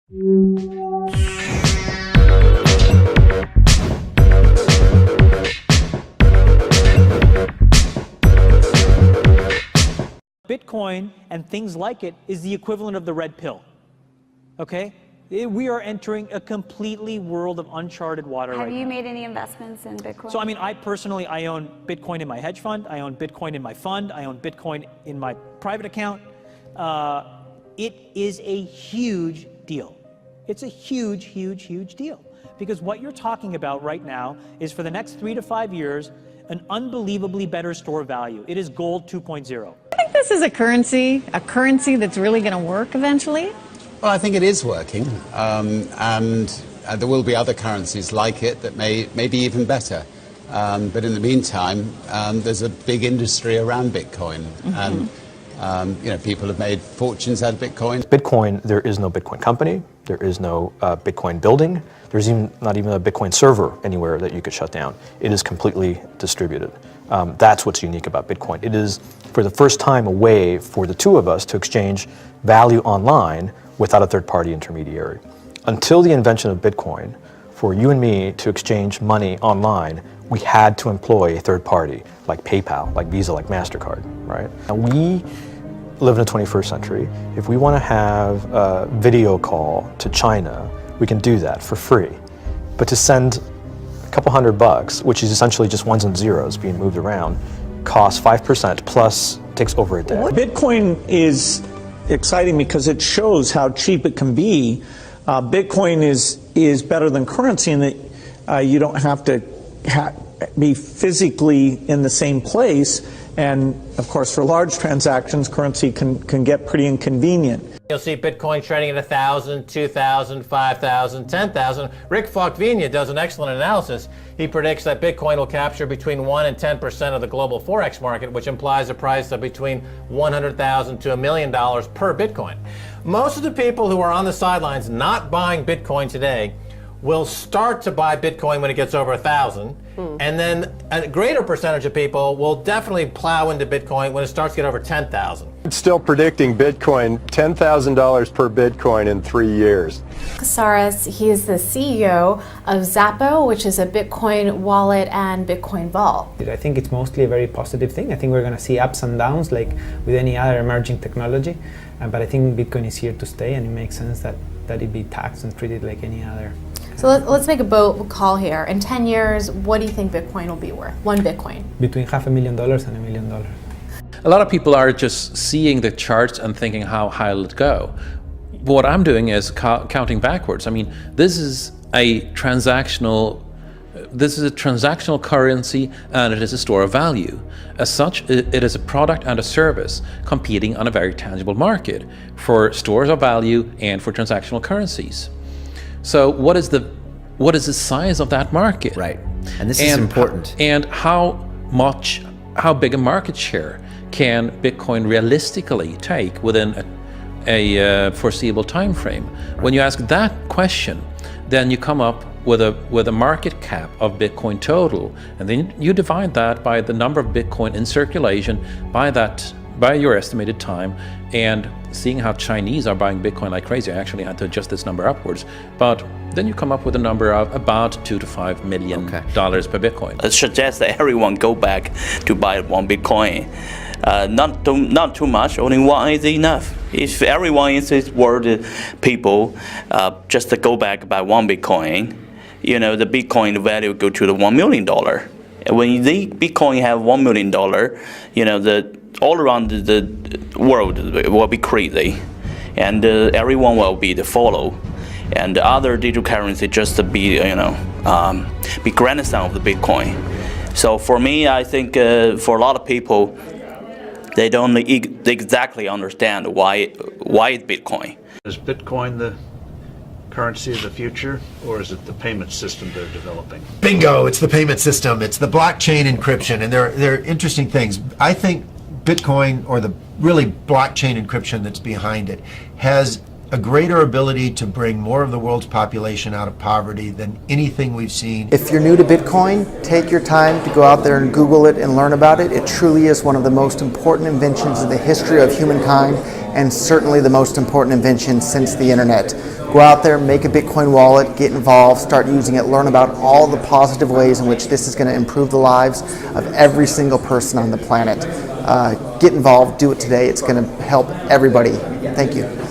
Bitcoin and things like it is the equivalent of the red pill, okay? We are entering a completely world of uncharted water right now. Have you made any investments in Bitcoin? So, I mean, I personally, I own Bitcoin in my hedge fund, I own Bitcoin in my fund, I own Bitcoin in my private account. It is a huge deal. It's a huge, huge, huge deal. Because what you're talking about right now is for the next 3 to 5 years, an unbelievably better store of value. It is gold 2.0. I think this is a currency that's really going to work eventually. Well, I think it is working, and there will be other currencies like it that may be even better. But in the meantime, there's a big industry around Bitcoin, and people have made fortunes out of Bitcoin. Bitcoin, there is no Bitcoin company, there is no Bitcoin building, there's not even a Bitcoin server anywhere that you could shut down. It is completely distributed. That's what's unique about Bitcoin. It is, for the first time, a way for the two of us to exchange value online without a third-party intermediary. Until the invention of Bitcoin, for you and me to exchange money online, we had to employ a third party, like PayPal, like Visa, like MasterCard, right? And we live in the 21st century. If we want to have a video call to China, we can do that for free. But to send a couple $100, which is essentially just ones and zeros being moved around, costs 5% plus takes over a day. Bitcoin is exciting because it shows how cheap it can be. Bitcoin is better than currency in that you don't have to be physically in the same place, and of course for large transactions currency can get pretty inconvenient. You'll see Bitcoin trading at 1,000, 2,000, 5,000, 10,000. Rick Falkvinia does an excellent analysis. He predicts that Bitcoin will capture between 1 and 10% of the global Forex market, which implies a price of between $100,000 to $1 million per Bitcoin. Most of the people who are on the sidelines not buying Bitcoin today will start to buy Bitcoin when it gets over 1,000, and then a greater percentage of people will definitely plow into Bitcoin when it starts to get over 10,000. It's still predicting Bitcoin $10,000 per Bitcoin in 3 years. Casares, he is the CEO of Xapo, which is a Bitcoin wallet and Bitcoin vault. I think it's mostly a very positive thing. I think we're going to see ups and downs like with any other emerging technology, but I think Bitcoin is here to stay, and it makes sense that it be taxed and treated like any other. So let's make a bold call here. In 10 years, what do you think Bitcoin will be worth? One Bitcoin? Between $500,000 and $1 million. A lot of people are just seeing the charts and thinking, how high will it go? What I'm doing is counting backwards. I mean, this is a transactional currency, and it is a store of value. As such, it is a product and a service competing on a very tangible market for stores of value and for transactional currencies. So what is the size of that market? Right, and this is important. And how big a market share can Bitcoin realistically take within a foreseeable time frame? Right. When you ask that question, then you come up with a market cap of Bitcoin total, and then you divide that by the number of Bitcoin in circulation by your estimated time, and seeing how Chinese are buying Bitcoin like crazy. I actually had to adjust this number upwards, but then you come up with a number of about $2 to $5 million per Bitcoin. I suggest that everyone go back to buy one Bitcoin. Not too much, only one is enough. If everyone in this world, people, just to go back buy one Bitcoin, the Bitcoin value go to the $1 million. When the Bitcoin have $1 million, all around the world will be crazy, and everyone will be the follow, and the other digital currency just to be grandson of the Bitcoin. So for me, I think for a lot of people, they don't exactly understand why it's Bitcoin. Is Bitcoin the currency of the future, or is it the payment system they're developing? Bingo! It's the payment system. It's the blockchain encryption, and they're interesting things. I think Bitcoin, or the really blockchain encryption that's behind it, has a greater ability to bring more of the world's population out of poverty than anything we've seen. If you're new to Bitcoin, take your time to go out there and Google it and learn about it. It truly is one of the most important inventions in the history of humankind, and certainly the most important invention since the internet. Go out there, make a Bitcoin wallet, get involved, start using it, learn about all the positive ways in which this is going to improve the lives of every single person on the planet. Get involved, do it today. It's going to help everybody. Thank you.